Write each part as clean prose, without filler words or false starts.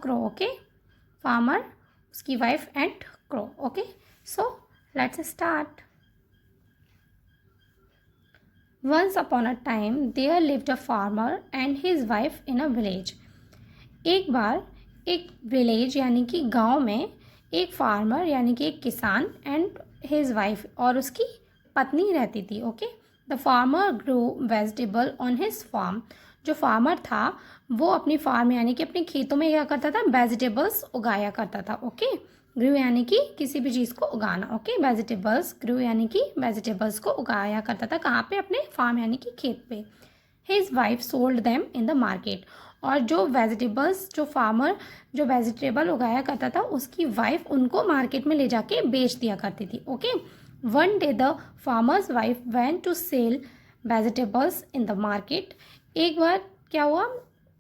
crow. Okay, farmer, उसकी wife and crow. Okay, so let's start. Once upon a time there lived a farmer and his wife in a village. एक बार एक village यानी कि गांव में एक farmer यानी कि एक किसान एंड हिज वाइफ और उसकी पत्नी रहती थी. Okay, the farmer grow vegetable on his farm. जो फार्मर था वो अपनी फार्म यानी कि अपने खेतों में क्या करता था, वेजिटेबल्स उगाया करता था. ओके, ग्रू यानी कि किसी भी चीज़ को उगाना. ओके, वेजिटेबल्स, ग्रू यानी कि वेजिटेबल्स को उगाया करता था. कहाँ पे? अपने फार्म यानी कि खेत पे. His wife sold them in the market. और जो वेजिटेबल्स, जो फार्मर जो वेजिटेबल उगाया करता था उसकी वाइफ उनको मार्केट में ले जाके बेच दिया करती थी. Okay, one day the farmers wife went to sell vegetables in the market. एक बार क्या हुआ,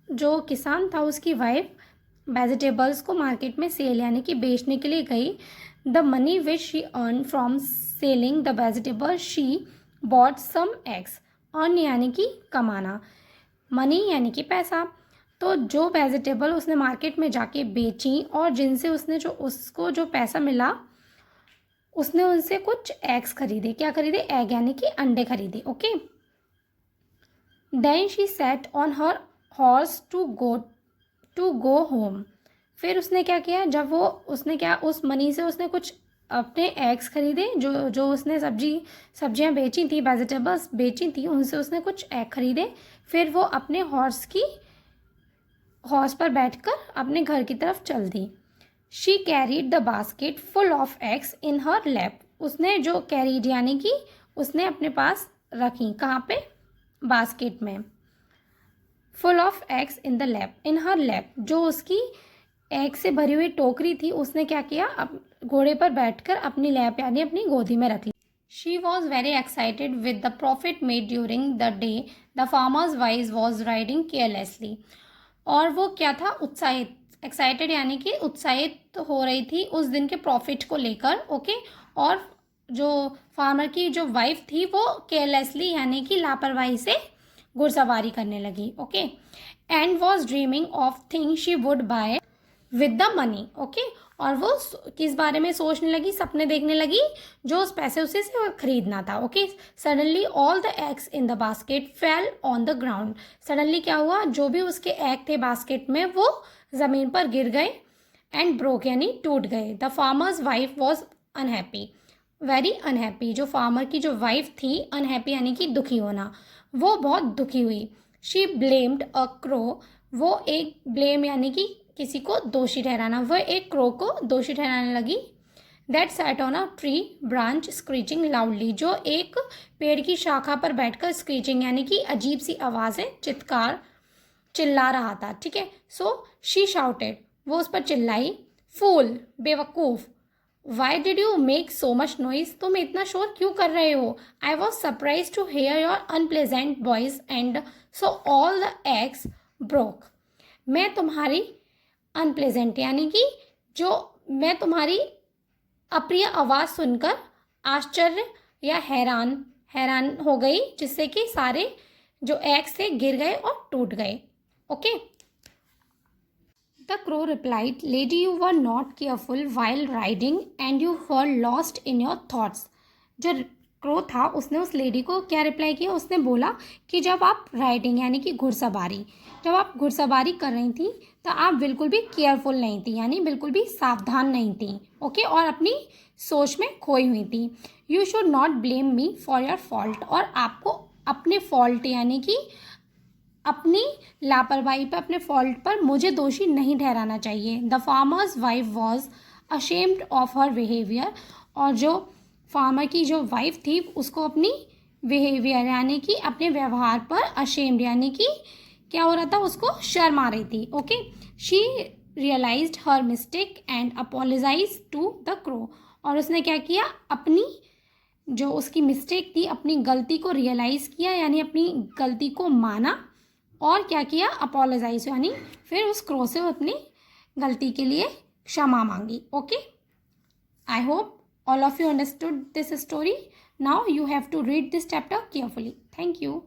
जो किसान था उसकी वाइफ वेजिटेबल्स को मार्केट में सेल यानी कि बेचने के लिए गई. The money which she earn from selling the vegetable she bought some eggs. Earn यानी कि कमाना, मनी यानी कि पैसा. तो जो वेजिटेबल उसने मार्केट में जाके बेची और जिनसे उसने उसको जो पैसा मिला उसने उनसे कुछ एग्स खरीदे. क्या खरीदे? एग यानी कि अंडे खरीदे. Okay, then she set on her horse to go home. फिर उसने क्या किया, जब वो उसने क्या उस मनी से उसने कुछ अपने एग्स खरीदे, जो उसने सब्जियां बेची थी, वेजिटेबल्स बेची थी, उनसे उसने कुछ एग खरीदे. फिर वो अपने हॉर्स पर बैठकर अपने घर की तरफ चल दी. She carried the basket full of eggs in her lap. उसने जो कैरीड यानी कि उसने अपने पास रखी. कहाँ पे? बास्केट में. Full of eggs in the lap, in her lap. जो उसकी एग से भरी हुई टोकरी थी उसने क्या किया, अब घोड़े पर बैठकर अपनी लैप यानी अपनी गोदी में रख ली. She was very excited with the profit made during the day. The farmers wife was riding carelessly. और वो क्या था, उत्साहित. एक्साइटेड यानी कि उत्साहित हो रही थी उस दिन के प्रॉफिट को लेकर. ओके, और जो फार्मर की जो वाइफ थी वो केयरलेसली यानी कि लापरवाही से घुड़सवारी करने लगी. Okay, and was dreaming of thing she would buy with the money. Okay, और वो किस बारे में सोचने लगी, सपने देखने लगी जो उस पैसे उसे से खरीदना था. Okay, suddenly all the eggs in the basket fell on the ground. Suddenly क्या हुआ, जो भी उसके एग थे बास्केट में वो ज़मीन पर गिर गए. एंड ब्रोक यानी टूट गए. The farmers wife was unhappy, very unhappy. जो फार्मर की जो वाइफ थी, अनहैप्पी यानी कि दुखी होना, वो बहुत दुखी हुई. She blamed a crow. वो एक ब्लेम यानी कि किसी को दोषी ठहराना, वह एक क्रो को दोषी ठहराने लगी. That sat on a tree branch screeching loudly. जो एक पेड़ की शाखा पर बैठकर स्क्रीचिंग यानी कि अजीब सी आवाज़ें चिल्ला रहा था. ठीक है, सो शी शाउटेड. वो उस पर चिल्लाई. फूल, बेवकूफ़. Why did you make so much noise. तुम इतना शोर क्यों कर रहे हो. I was surprise to hear your unpleasant voice and so all the eggs broke. मैं तुम्हारी अनप्लेजेंट यानी कि जो मैं तुम्हारी अप्रिय आवाज़ सुनकर आश्चर्य या हैरान हो गई, जिससे कि सारे जो एग्स थे गिर गए और टूट गए. Okay, the crow replied, lady you were not careful while riding and you were lost in your thoughts. जो क्रो था उसने उस लेडी को क्या रिप्लाई किया, उसने बोला कि जब आप राइडिंग यानी कि घुड़सवारी, जब आप घुड़सवारी कर रही थी तो आप बिल्कुल भी केयरफुल नहीं थी यानी बिल्कुल भी सावधान नहीं थी. ओके, और अपनी सोच में खोई हुई थी. You should not blame me for your fault. और आपको अपने फॉल्ट यानी कि अपनी लापरवाही पर, अपने फॉल्ट पर मुझे दोषी नहीं ठहराना चाहिए. The farmers wife was ashamed of her behaviour. और जो फार्मर की जो वाइफ थी उसको अपनी बिहेवियर यानी कि अपने व्यवहार पर अशेम्ड यानी कि क्या हो रहा था, उसको शर्म आ रही थी. Okay, she realised her mistake and apologise to the crow. और उसने क्या किया, अपनी जो उसकी मिस्टेक थी, अपनी गलती को रियलाइज़ किया यानी अपनी गलती को माना. और क्या किया, अपोलोजाइज यानी फिर उस क्रो से अपनी गलती के लिए क्षमा मांगी. Okay, I hope all of you understood this story. Now you have to read this chapter carefully. Thank you.